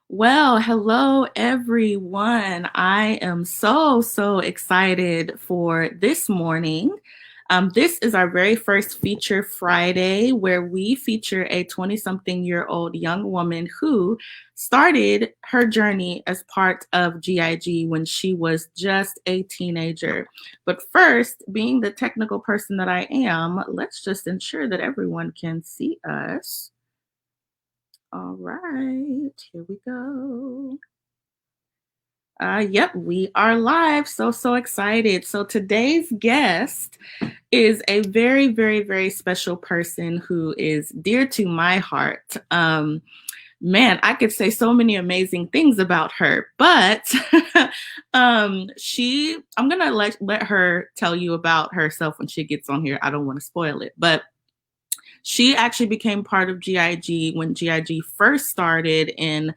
Well, hello everyone. I am so excited for this morning. This is our very first Feature Friday where we feature a 20-something-year-old young woman who started her journey as part of GIG when she was just a teenager. But first, being the technical person that I am, let's just ensure that everyone can see us. All right, here we go. Yep, we are live. So excited. So today's guest is a very special person who is dear to my heart. Man, I could say so many amazing things about her, but I'm gonna let her tell you about herself when she gets on here. I don't want to spoil it, but she actually became part of GIG when GIG first started in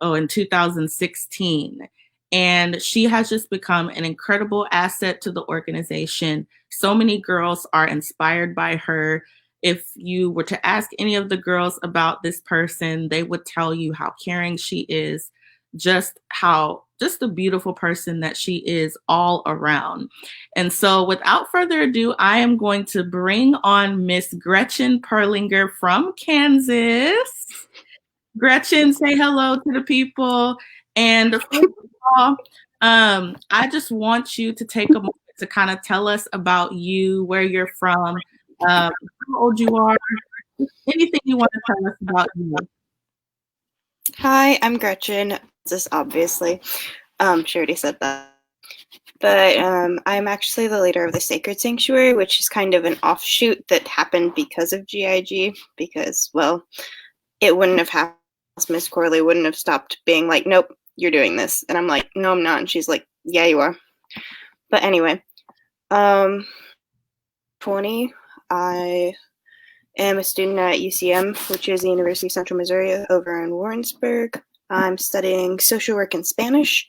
2016. And she has just become an incredible asset to the organization. So many girls are inspired by her. If you were to ask any of the girls about this person, they would tell you how caring she is, just the beautiful person that she is all around. And so without further ado, I am going to bring on Miss Gretchen Perlinger from Kansas. Gretchen, say hello to the people. And first of all, I just want you to take a moment to kind of tell us about you, where you're from, how old you are, anything you want to tell us about you. Hi, I'm Gretchen. This obviously, she already said that. But I'm actually the leader of the Sacred Sanctuary, which is kind of an offshoot that happened because of GIG. Because, well, it wouldn't have happened. Miss Corley wouldn't have stopped being like, "Nope, you're doing this," and I'm like, "No, I'm not," and she's like, "Yeah, you are." But anyway, 20. I am a student at UCM, which is the University of Central Missouri over in Warrensburg. I'm studying social work and Spanish,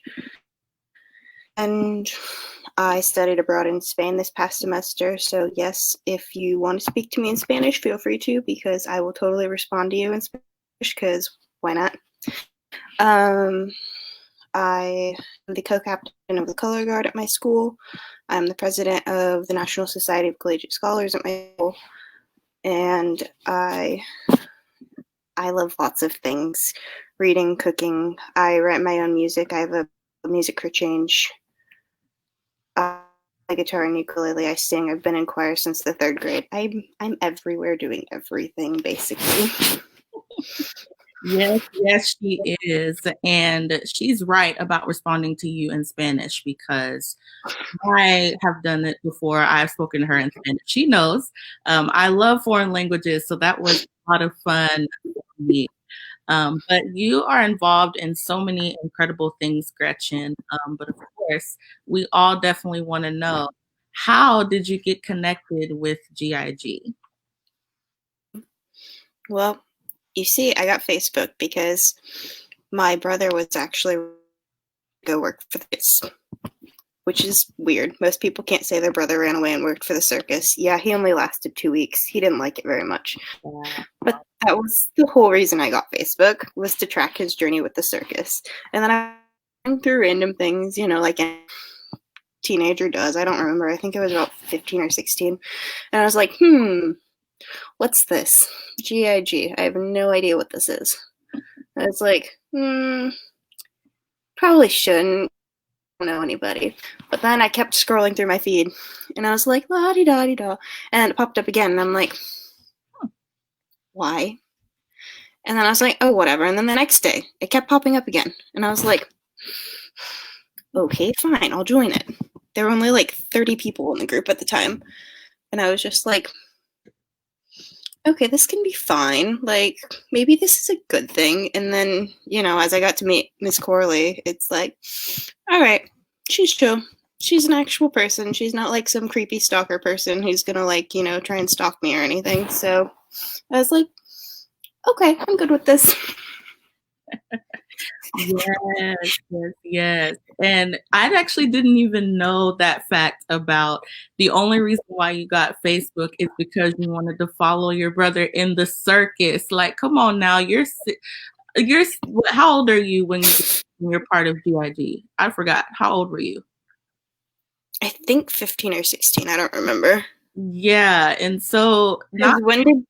and I studied abroad in Spain this past semester. So yes, if you want to speak to me in Spanish, feel free to, because I will totally respond to you in Spanish, because why not? I am the co-captain of the color guard at my school. I'm the president of the National Society of Collegiate Scholars at my school, and I love lots of things: reading, cooking. I write my own music. I have a music for change. I play guitar and ukulele. I sing. I've been in choir since the 3rd grade. I'm everywhere doing everything, basically. Yes, she is. And she's right about responding to you in Spanish because I have done it before. I've spoken to her in Spanish. She knows. I love foreign languages, so that was a lot of fun for me. But you are involved in so many incredible things, Gretchen. But of course, we all definitely want to know, how did you get connected with GIG? Well, you see, I got Facebook because my brother was actually go work for this, which is weird. Most people can't say their brother ran away and worked for the circus. Yeah, he only lasted 2 weeks. He didn't like it very much. But that was the whole reason I got Facebook, was to track his journey with the circus. And then I went through random things, like a teenager does. I don't remember. I think I was about 15 or 16. And I was like, what's this? GIG. I have no idea what this is. I was like, probably shouldn't. I don't know anybody. But then I kept scrolling through my feed, and I was like, la-di-da-di-da. And it popped up again, and I'm like, why? And then I was like, oh, whatever. And then the next day, it kept popping up again. And I was like, okay, fine, I'll join it. There were only like 30 people in the group at the time. And I was just like, okay, this can be fine. Like, maybe this is a good thing. And then, as I got to meet Miss Corley, it's like, all right, she's chill. She's an actual person. She's not like some creepy stalker person who's gonna try and stalk me or anything. So I was like, okay, I'm good with this. Yes. And I actually didn't even know that fact about the only reason why you got Facebook is because you wanted to follow your brother in the circus. Like, come on now, How old are you when you're part of GIG? I forgot. How old were you? I think 15 or 16. I don't remember. Yeah, and so not Because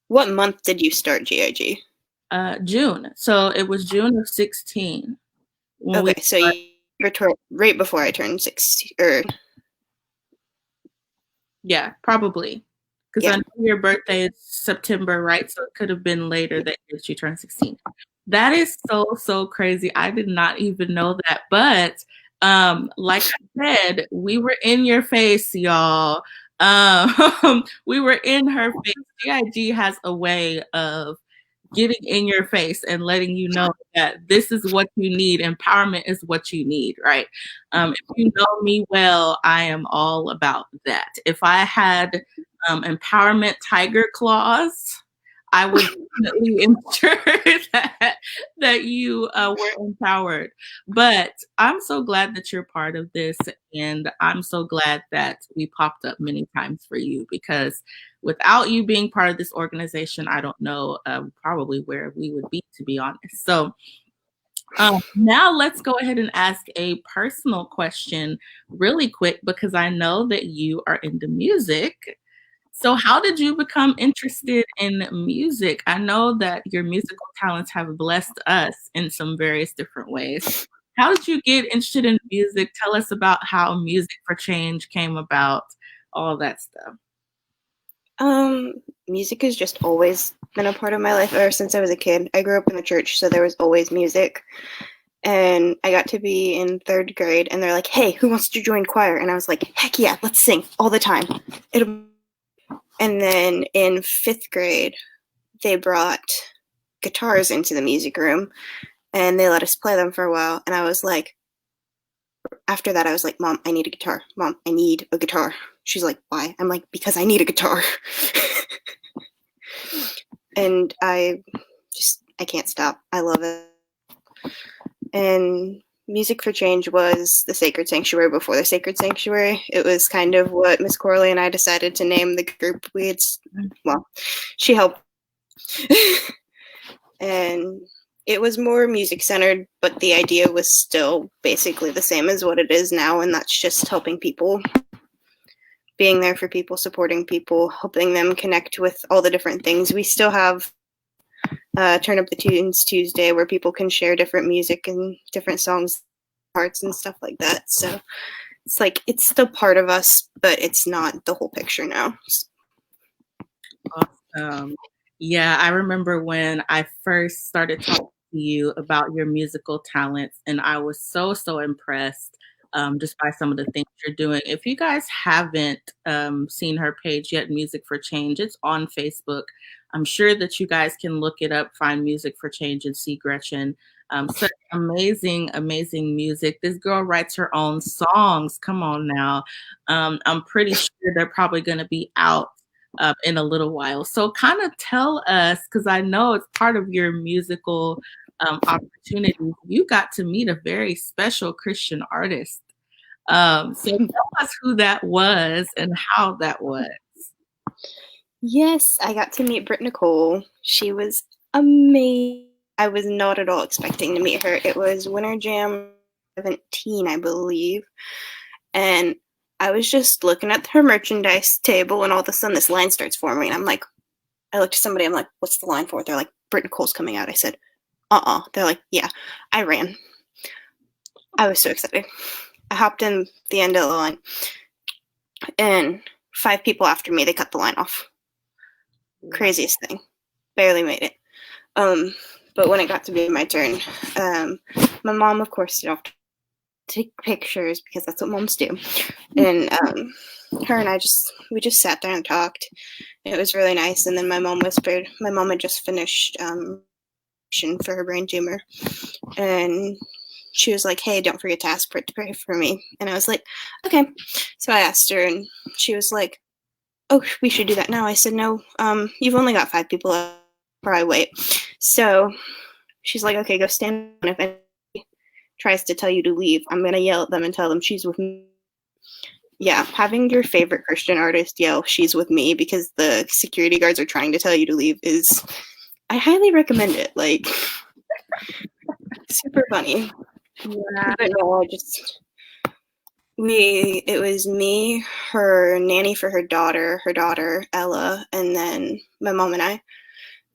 what month did you start GIG? June. So it was June of 16 when we Okay, so started. you right before I turned 16, or Yeah, probably. Because I yeah. know your birthday is September, right? So it could have been later that you turned 16. That is so, so crazy. I did not even know that. But like I said, we were in your face, y'all. We were in her face. GIG has a way of getting in your face and letting you know that this is what you need. Empowerment is what you need, right? If you know me well, I am all about that. If I had empowerment tiger claws, I would definitely ensure that you were empowered. But I'm so glad that you're part of this, and I'm so glad that we popped up many times for you because without you being part of this organization, I don't know probably where we would be, to be honest. So now let's go ahead and ask a personal question really quick because I know that you are into music. So, how did you become interested in music? I know that your musical talents have blessed us in some various different ways. How did you get interested in music? Tell us about how Music for Change came about, all that stuff. Um, Music has just always been a part of my life ever since I was a kid. I grew up in the church, so there was always music. And I got to be in 3rd grade, and they're like, "Hey, who wants to join choir?" And I was like, "Heck yeah, let's sing all the time." And then in 5th grade, they brought guitars into the music room, and they let us play them for a while. And I was like, after that, I was like, "Mom, I need a guitar. Mom, I need a guitar." She's like, "Why?" I'm like, "Because I need a guitar." And I can't stop. I love it. And Music for Change was the Sacred Sanctuary before the Sacred Sanctuary. It was kind of what Miss Corley and I decided to name the group. Well, she helped. And it was more music centered, but the idea was still basically the same as what it is now, and that's just helping people, being there for people, supporting people, helping them connect with all the different things. We still have Turn Up the Tunes Tuesday where people can share different music and different songs, parts and stuff like that. So it's like it's still part of us, but it's not the whole picture now. Awesome. Yeah, I remember when I first started talking to you about your musical talents, and I was so, so impressed just by some of the things you're doing. If you guys haven't seen her page yet, Music for Change, it's on Facebook. I'm sure that you guys can look it up, find Music for Change, and see Gretchen. Such amazing, amazing music. This girl writes her own songs. Come on now. I'm pretty sure they're probably going to be out in a little while. So kind of tell us, because I know it's part of your musical opportunities, you got to meet a very special Christian artist. So tell us who that was and how that was. Yes, I got to meet Britt Nicole. She was amazing. I was not at all expecting to meet her. It was Winter Jam 17, I believe. And I was just looking at her merchandise table, and all of a sudden this line starts forming. And I looked at somebody, I'm like, "What's the line for?" They're like, "Britt Nicole's coming out." I said, They're like, "Yeah." I ran. I was so excited. I hopped in the end of the line, and 5 people after me, they cut the line off. Craziest thing. Barely made it. But when it got to be my turn, my mom, of course, didn't have to take pictures because that's what moms do. And her and we just sat there and talked. It was really nice. And then my mom whispered, my mom had just finished for her brain tumor, and she was like, "Hey, don't forget to ask Britt to pray for me." And I was like, "Okay." So I asked her, and she was like, "Oh, we should do that now." I said, "No, you've only got 5 people left, or I wait." So she's like, "Okay, go stand. If anybody tries to tell you to leave, I'm gonna yell at them and tell them she's with me." Yeah, having your favorite Christian artist yell "she's with me" because the security guards are trying to tell you to leave is I highly recommend it. Like, super funny. Yeah. But no, it was me, her nanny for her daughter Ella, and then my mom and I.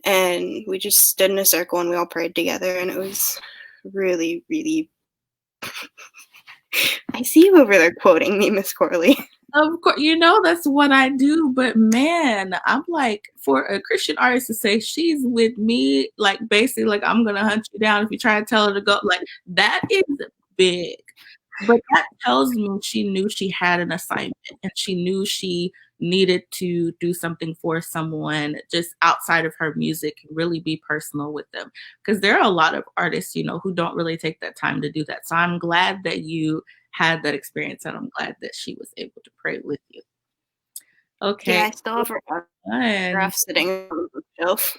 And we just stood in a circle and we all prayed together, and it was really, really. I see you over there quoting me, Miss Corley. Of course, that's what I do. But man, I'm like, for a Christian artist to say she's with me, like basically, like I'm gonna hunt you down if you try to tell her to go. Like that is big. But that tells me she knew she had an assignment and she knew she needed to do something for someone just outside of her music and really be personal with them. Because there are a lot of artists, who don't really take that time to do that. So I'm glad that you had that experience and I'm glad that she was able to pray with you. Yeah, Okay. I still have her Fun. autograph sitting on the shelf.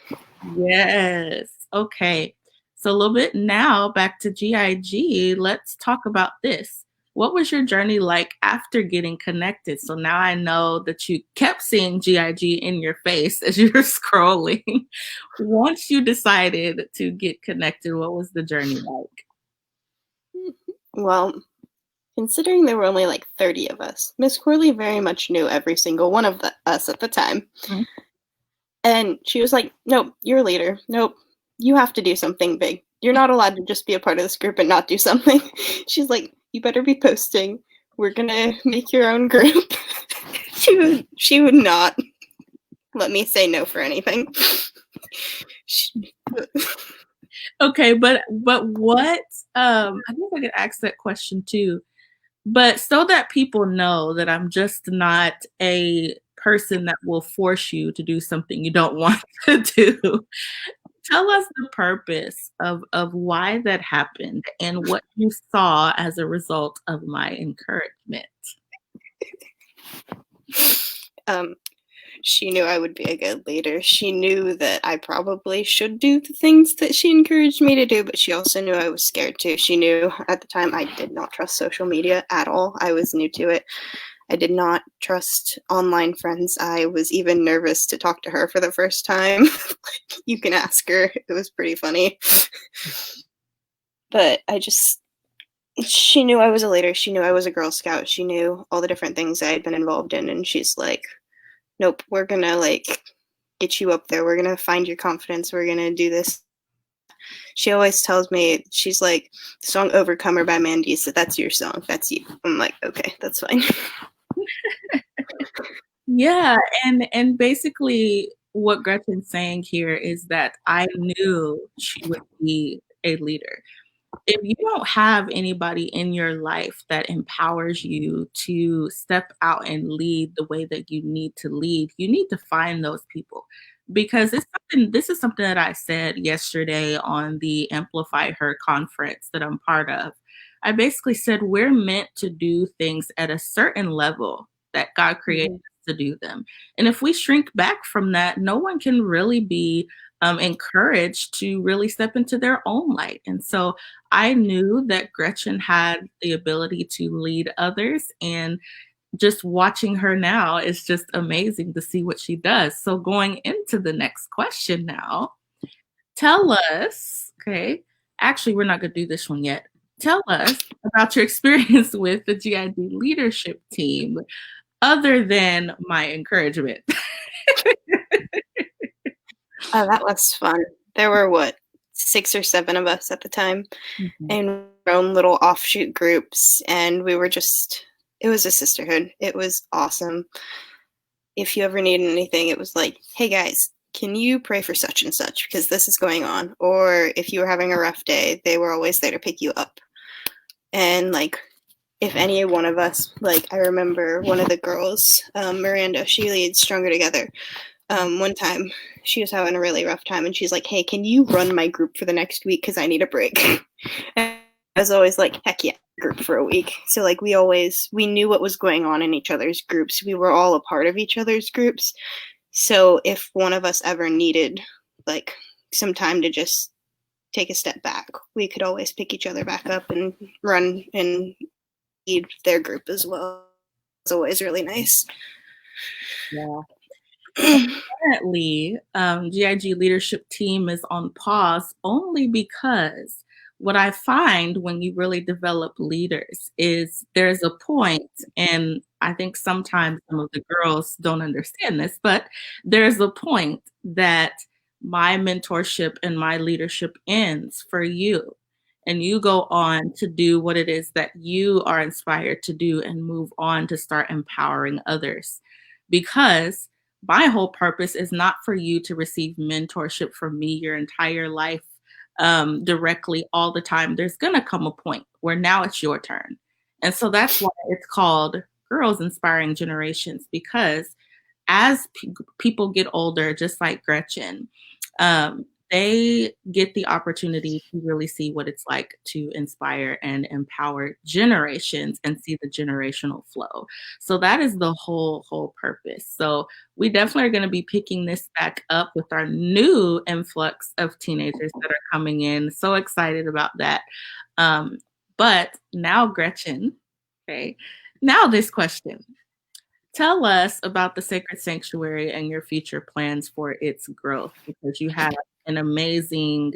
Yes. Okay. So a little bit now back to GIG. Let's talk about this. What was your journey like after getting connected? So now I know that you kept seeing GIG in your face as you were scrolling. Once you decided to get connected, what was the journey like? Well, considering there were only like 30 of us, Miss Corley very much knew every single one of us at the time. Mhm. And she was like, nope, you're a leader. Nope, you have to do something big. You're not allowed to just be a part of this group and not do something. She's like, you better be posting. We're gonna make your own group. she would not let me say no for anything. Okay, but what I guess I could ask that question too. But so that people know that I'm just not a person that will force you to do something you don't want to do. Tell us the purpose of why that happened and what you saw as a result of my encouragement. Um, she knew I would be a good leader. She knew that I probably should do the things that she encouraged me to do, but she also knew I was scared too. She knew at the time I did not trust social media at all. I was new to it. I did not trust online friends. I was even nervous to talk to her for the first time. You can ask her. It was pretty funny. But she knew I was a leader. She knew I was a Girl Scout. She knew all the different things I had been involved in. And she's like, nope, we're going to get you up there. We're going to find your confidence. We're going to do this. She always tells me, she's like, the song Overcomer by Mandy said, that's your song. That's you. I'm like, okay, that's fine. Yeah, and basically what Gretchen's saying here is that I knew she would be a leader. If you don't have anybody in your life that empowers you to step out and lead the way that you need to lead, you need to find those people. Because this is something that I said yesterday on the Amplify Her conference that I'm part of. I basically said we're meant to do things at a certain level that God created us to do them. And if we shrink back from that, no one can really be encouraged to really step into their own light. And so I knew that Gretchen had the ability to lead others, and just watching her now is just amazing to see what she does. So going into the next question now, tell us, okay, actually, we're not going to do this one yet. Tell us about your experience with the GID leadership team, other than my encouragement. Oh, that was fun. There were, what, 6 or 7 of us at the time in our own little offshoot groups, and we were just, it was a sisterhood. It was awesome. If you ever needed anything, it was like, hey guys, can you pray for such and such because this is going on? Or if you were having a rough day, they were always there to pick you up. And if any one of us, I remember one of the girls, Miranda, she leads Stronger Together. One time she was having a really rough time and she's like, hey, can you run my group for the next week because I need a break? And I was always like, heck yeah, group for a week. So we knew what was going on in each other's groups. We were all a part of each other's groups. So if one of us ever needed some time to just take a step back, we could always pick each other back up and run and lead their group as well. It was always really nice. Yeah. Currently, GIG leadership team is on pause only because what I find when you really develop leaders is there's a point, and I think sometimes some of the girls don't understand this, but there's a point that my mentorship and my leadership ends for you. And you go on to do what it is that you are inspired to do and move on to start empowering others. Because my whole purpose is not for you to receive mentorship from me your entire life directly all the time. There's going to come a point where now it's your turn. And so that's why it's called Girls Inspiring Generations, because as people get older, just like Gretchen, they get the opportunity to really see what it's like to inspire and empower generations and see the generational flow. So that is the whole purpose. So we definitely are going to be picking this back up with our new influx of teenagers that are coming in. So excited about that. But now, Gretchen, okay, now this question. Tell us about the Sacred Sanctuary and your future plans for its growth, because you have an amazing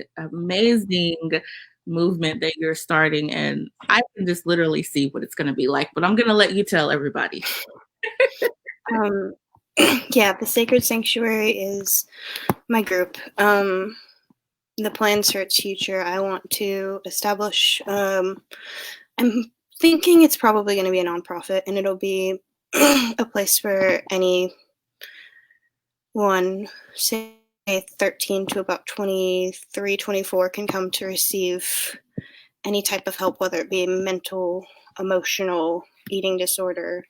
movement that you're starting, and I can just literally see what it's going to be like. But I'm going to let you tell everybody. Yeah, the Sacred Sanctuary is my group. The plans for its future, I want to establish, I'm thinking it's probably going to be a nonprofit, and it'll be a place where anyone, say 13 to about 23, 24, can come to receive any type of help, whether it be mental, emotional, eating disorder,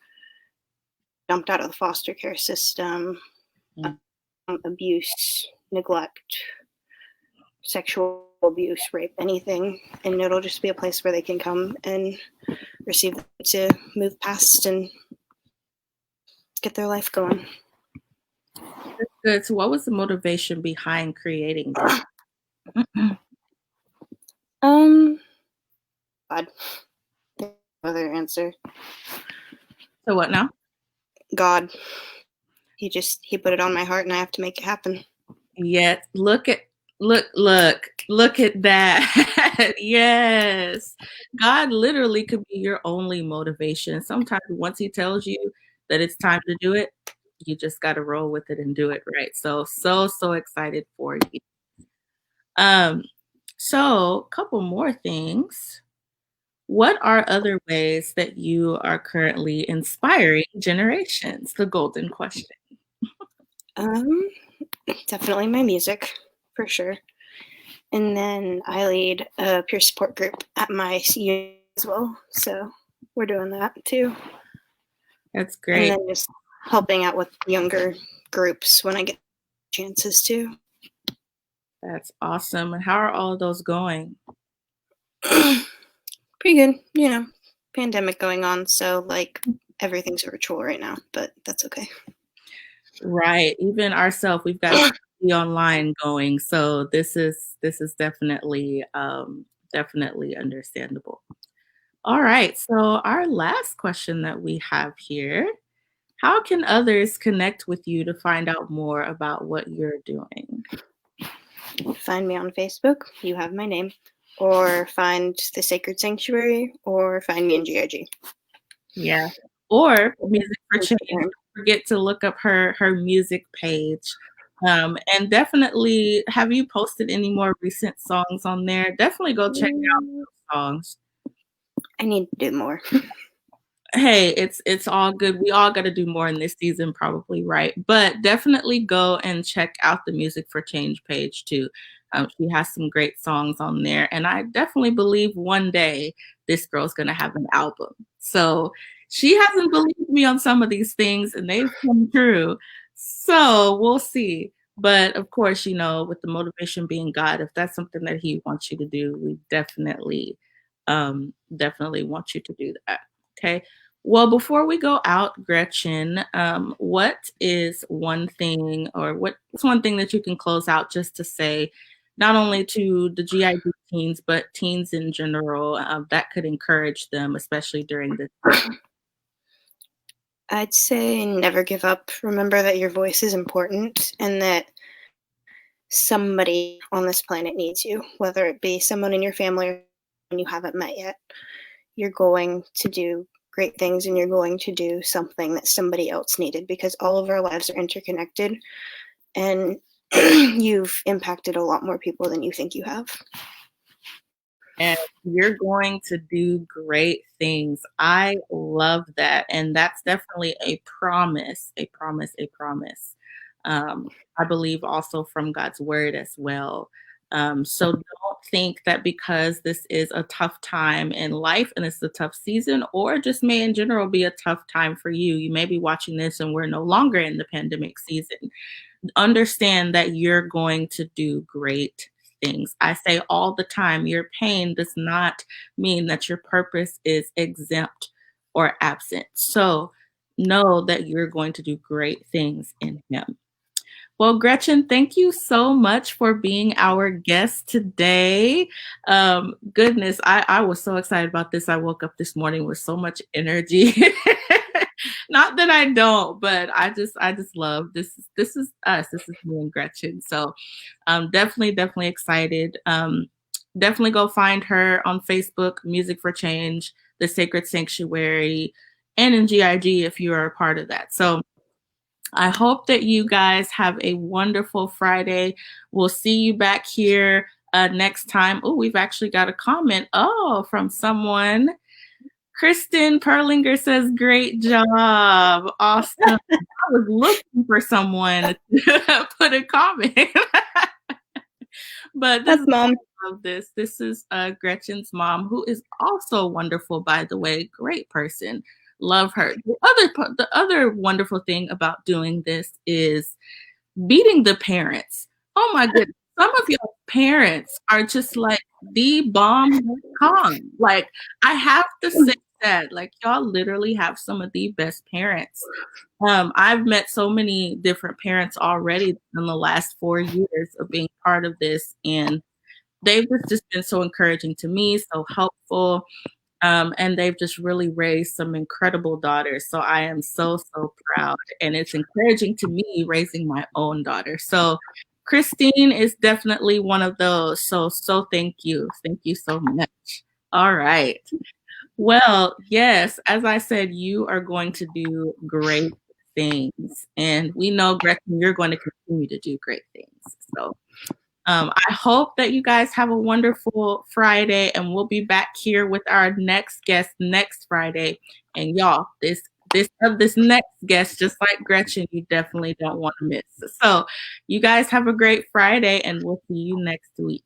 dumped out of the foster care system, abuse, neglect, sexual abuse, rape, anything. And it'll just be a place where they can come and receive to move past and get their life going. That's good. So what was the motivation behind creating this? God. Other answer. So what now? God. He put it on my heart and I have to make it happen. Yeah, look at that. Yes. God literally could be your only motivation. Sometimes once he tells you that it's time to do it, you just got to roll with it and do it right. So excited for you. So a couple more things. What are other ways that you are currently inspiring generations? The golden question. Definitely my music, for sure. And then I lead a peer support group at my CU as well. So we're doing that too. That's great. And then just helping out with younger groups when I get chances to. That's awesome. And how are all of those going? Pretty good, you know. Pandemic going on, so like everything's virtual right now, but that's okay. Right. Even ourselves, we've got the online going. So this is definitely definitely understandable. All right. So our last question that we have here, how can others connect with you to find out more about what you're doing? Find me on Facebook, you have my name, or find the Sacred Sanctuary, or find me in GIG. Yeah. Or Music for Change. Don't forget to look up her music page. And definitely, have you posted any more recent songs on there? Definitely go check out those songs. I need to do more. Hey, it's all good. We all got to do more in this season, probably, right? But definitely go and check out the Music for Change page too. She has some great songs on there, and I definitely believe one day this girl's gonna have an album. So she hasn't believed me on some of these things, and they've come true. So we'll see. But of course, you know, with the motivation being God, if that's something that He wants you to do, we definitely want you to do that. Okay. Well, before we go out, Gretchen, what is one thing, or what's one thing that you can close out just to say, not only to the GID teens, but teens in general, that could encourage them, especially during this time? I'd say never give up. Remember that your voice is important and that somebody on this planet needs you, whether it be someone in your family or someone you haven't met yet. You're going to do great things and you're going to do something that somebody else needed because all of our lives are interconnected and you've impacted a lot more people than you think you have. And you're going to do great things. I love that. And that's definitely a promise, a promise, a promise. I believe also from God's word as well. So don't think that because this is a tough time in life and it's a tough season, or just may in general be a tough time for you. You may be watching this and we're no longer in the pandemic season. Understand that you're going to do great things. I say all the time, your pain does not mean that your purpose is exempt or absent. So know that you're going to do great things in Him. Well, Gretchen, thank you so much for being our guest today. Goodness, I was so excited about this. I woke up this morning with so much energy. Not that I don't, but I just love this. This is us. This is me and Gretchen. So definitely excited. Definitely go find her on Facebook, Music for Change, The Sacred Sanctuary, and in GIG if you are a part of that. So I hope that you guys have a wonderful Friday. We'll see you back here next time. Oh, we've actually got a comment. Oh, from someone. Kristen Perlinger says, great job. Awesome. I was looking for someone to put a comment. But this That's is Mom. of this. This is Gretchen's mom, who is also wonderful, by the way. Great person. Love her. The other wonderful thing about doing this is beating the parents. Oh my goodness. Some of your parents are just like the bomb.com. Like, I have to say that. Like, y'all literally have some of the best parents. I've met so many different parents already in the last 4 years of being part of this, and they've just been so encouraging to me, so helpful. And they've just really raised some incredible daughters. So I am so proud. And it's encouraging to me raising my own daughter. So Christine is definitely one of those. So thank you. Thank you so much. All right. Well, yes, as I said, you are going to do great things. And we know, Gretchen, you're going to continue to do great things. So I hope that you guys have a wonderful Friday, and we'll be back here with our next guest next Friday. And y'all, this next guest, just like Gretchen, you definitely don't want to miss. So you guys have a great Friday, and we'll see you next week.